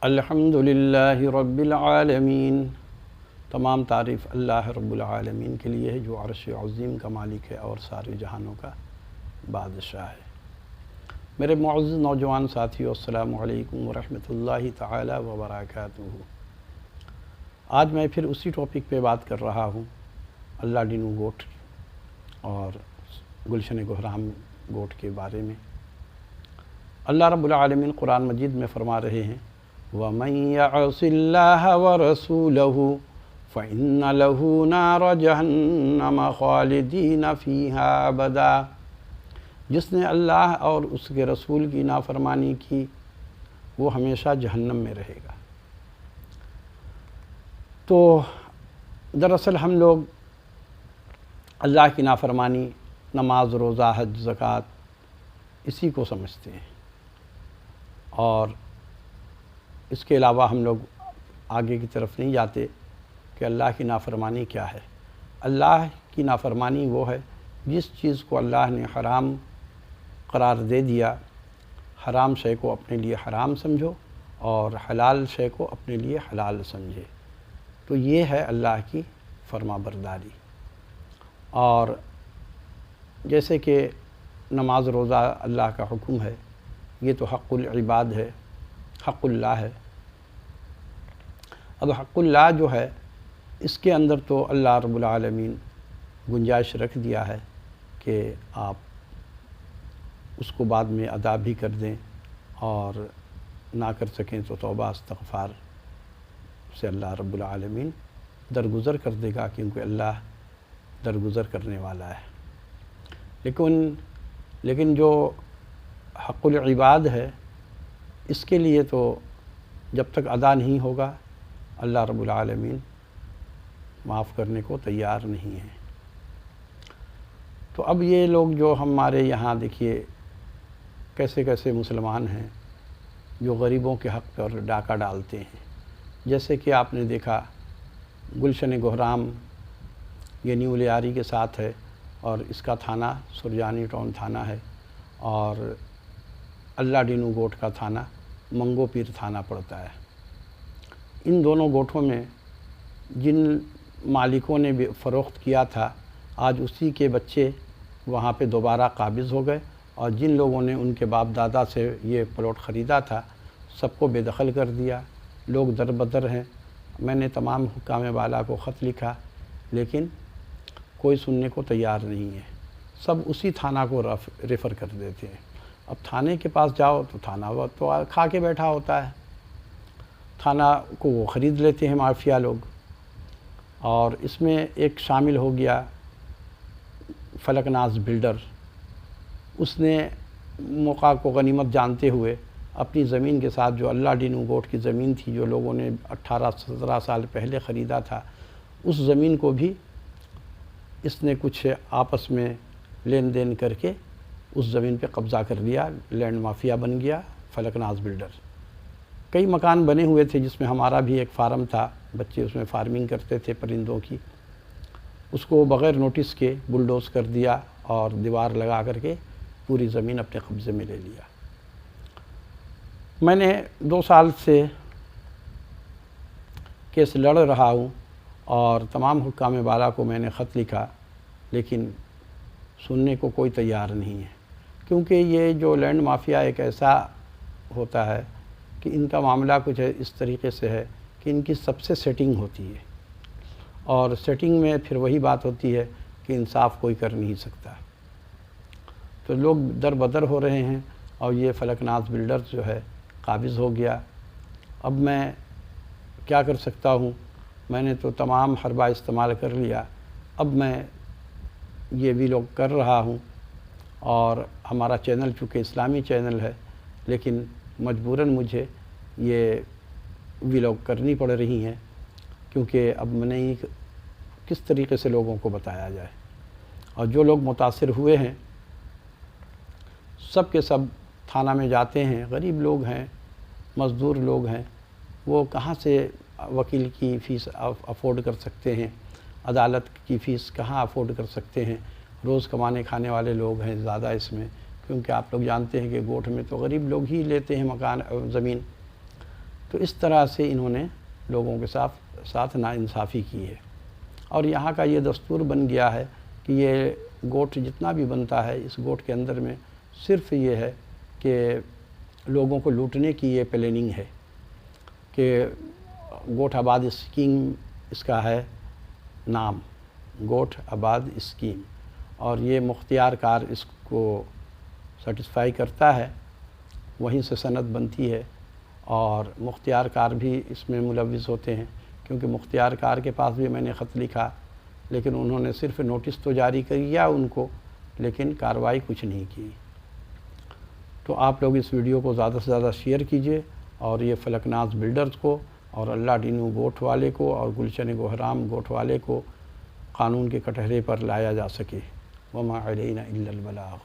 الحمدللہ رب العالمین، تمام تعریف اللہ رب العالمین کے لیے ہے جو عرش عظیم کا مالک ہے اور سارے جہانوں کا بادشاہ ہے۔ میرے معزز نوجوان ساتھیو، السلام علیکم ورحمۃ اللہ تعالی وبرکاتہ۔ آج میں پھر اسی ٹاپک پہ بات کر رہا ہوں، اللہ ڈینو گوٹ اور گلشن گہرام گوٹ کے بارے میں۔ اللہ رب العالمین قرآن مجید میں فرما رہے ہیں، وَمَن يَعْصِ اللَّهَ وَرَسُولَهُ فَإِنَّ لَهُ نَارَ جَهَنَّمَ خَالِدِينَ فِيهَا أَبَدًا۔ جس نے اللہ اور اس کے رسول کی نافرمانی کی وہ ہمیشہ جہنم میں رہے گا۔ تو دراصل ہم لوگ اللہ کی نافرمانی، نماز، روزہ، حج، زکوٰۃ اسی کو سمجھتے ہیں، اور اس کے علاوہ ہم لوگ آگے کی طرف نہیں جاتے کہ اللہ کی نافرمانی کیا ہے۔ اللہ کی نافرمانی وہ ہے جس چیز کو اللہ نے حرام قرار دے دیا، حرام شے کو اپنے لیے حرام سمجھو اور حلال شے کو اپنے لیے حلال سمجھے، تو یہ ہے اللہ کی فرما برداری۔ اور جیسے کہ نماز، روزہ اللہ کا حکم ہے، یہ تو حق العباد ہے، حق اللہ ہے۔ اب حق اللہ جو ہے اس کے اندر تو اللہ رب العالمین گنجائش رکھ دیا ہے کہ آپ اس کو بعد میں ادا بھی کر دیں، اور نہ کر سکیں تو توبہ استغفار سے اللہ رب العالمین درگزر کر دے گا، کیونکہ اللہ درگزر کرنے والا ہے۔ لیکن جو حق العباد ہے اس کے لیے تو جب تک ادا نہیں ہوگا اللہ رب العالمین معاف کرنے کو تیار نہیں ہے۔ تو اب یہ لوگ جو ہمارے یہاں دیکھیے کیسے کیسے مسلمان ہیں جو غریبوں کے حق پر ڈاکہ ڈالتے ہیں۔ جیسے کہ آپ نے دیکھا گلشن گہرام یہ نیو لیاری کے ساتھ ہے، اور اس کا تھانہ سرجانی ٹاؤن تھانہ ہے، اور اللہ ڈینو گوٹ کا تھانہ منگو پیر تھانہ پڑتا ہے۔ ان دونوں گوٹھوں میں جن مالکوں نے بھی فروخت کیا تھا، آج اسی کے بچے وہاں پہ دوبارہ قابض ہو گئے، اور جن لوگوں نے ان کے باپ دادا سے یہ پلاٹ خریدا تھا سب کو بے دخل کر دیا۔ لوگ در بدر ہیں۔ میں نے تمام حکام بالا کو خط لکھا، لیکن کوئی سننے کو تیار نہیں ہے، سب اسی تھانہ کو ریفر کر دیتے ہیں۔ اب تھانے کے پاس جاؤ تو تھانہ وہ تو کھا کے بیٹھا ہوتا ہے، تھانہ کو وہ خرید لیتے ہیں مافیا لوگ۔ اور اس میں ایک شامل ہو گیا فلک ناز بلڈر، اس نے موقع کو غنیمت جانتے ہوئے اپنی زمین کے ساتھ، جو اللہ ڈینو گوٹ کی زمین تھی جو لوگوں نے 18-17 سال پہلے خریدا تھا، اس زمین کو بھی اس نے کچھ آپس میں لین دین کر کے اس زمین پہ قبضہ کر لیا، لینڈ مافیا بن گیا فلک ناز بلڈر۔ کئی مکان بنے ہوئے تھے جس میں ہمارا بھی ایک فارم تھا، بچے اس میں فارمنگ کرتے تھے پرندوں کی، اس کو بغیر نوٹس کے بلڈوز کر دیا اور دیوار لگا کر کے پوری زمین اپنے قبضے میں لے لیا۔ میں نے 2 سال سے کیس لڑ رہا ہوں، اور تمام حکام بالا کو میں نے خط لکھا، لیکن سننے کو کوئی تیار نہیں ہے، کیونکہ یہ جو لینڈ مافیا ایک ایسا ہوتا ہے کہ ان کا معاملہ کچھ اس طریقے سے ہے کہ ان کی سب سے سیٹنگ ہوتی ہے، اور سیٹنگ میں پھر وہی بات ہوتی ہے کہ انصاف کوئی کر نہیں سکتا۔ تو لوگ در بدر ہو رہے ہیں، اور یہ فلک ناز بلڈر جو ہے قابض ہو گیا۔ اب میں کیا کر سکتا ہوں؟ میں نے تو تمام حربہ استعمال کر لیا، اب میں یہ بھی لوگ کر رہا ہوں، اور ہمارا چینل چونکہ اسلامی چینل ہے، لیکن مجبوراً مجھے یہ ویلاگ کرنی پڑ رہی ہیں، کیونکہ اب میں نے کس طریقے سے لوگوں کو بتایا جائے۔ اور جو لوگ متاثر ہوئے ہیں سب کے سب تھانہ میں جاتے ہیں، غریب لوگ ہیں، مزدور لوگ ہیں، وہ کہاں سے وکیل کی فیس افورڈ کر سکتے ہیں، عدالت کی فیس کہاں افورڈ کر سکتے ہیں؟ روز کمانے کھانے والے لوگ ہیں زیادہ اس میں، کیونکہ آپ لوگ جانتے ہیں کہ گوٹھ میں تو غریب لوگ ہی لیتے ہیں مکان زمین۔ تو اس طرح سے انہوں نے لوگوں کے ساتھ ناانصافی کی ہے، اور یہاں کا یہ دستور بن گیا ہے کہ یہ گوٹ جتنا بھی بنتا ہے، اس گوٹ کے اندر میں صرف یہ ہے کہ لوگوں کو لوٹنے کی یہ پلاننگ ہے کہ گوٹ آباد اسکیم اس کا ہے نام، گوٹ آباد اسکیم، اور یہ مختار کار اس کو سیٹسفائی کرتا ہے، وہیں سے سند بنتی ہے، اور مختار کار بھی اس میں ملوث ہوتے ہیں، کیونکہ مختار کار کے پاس بھی میں نے خط لکھا، لیکن انہوں نے صرف نوٹس تو جاری کیا ان کو، لیکن کارروائی کچھ نہیں کی۔ تو آپ لوگ اس ویڈیو کو زیادہ سے زیادہ شیئر کیجئے، اور یہ فلک ناز بلڈرز کو اور اللہ ڈینو گوٹ والے کو اور گلشن گوہرام گوٹ والے کو قانون کے کٹہرے پر لایا جا سکے۔ وما علینا الا البلاغ۔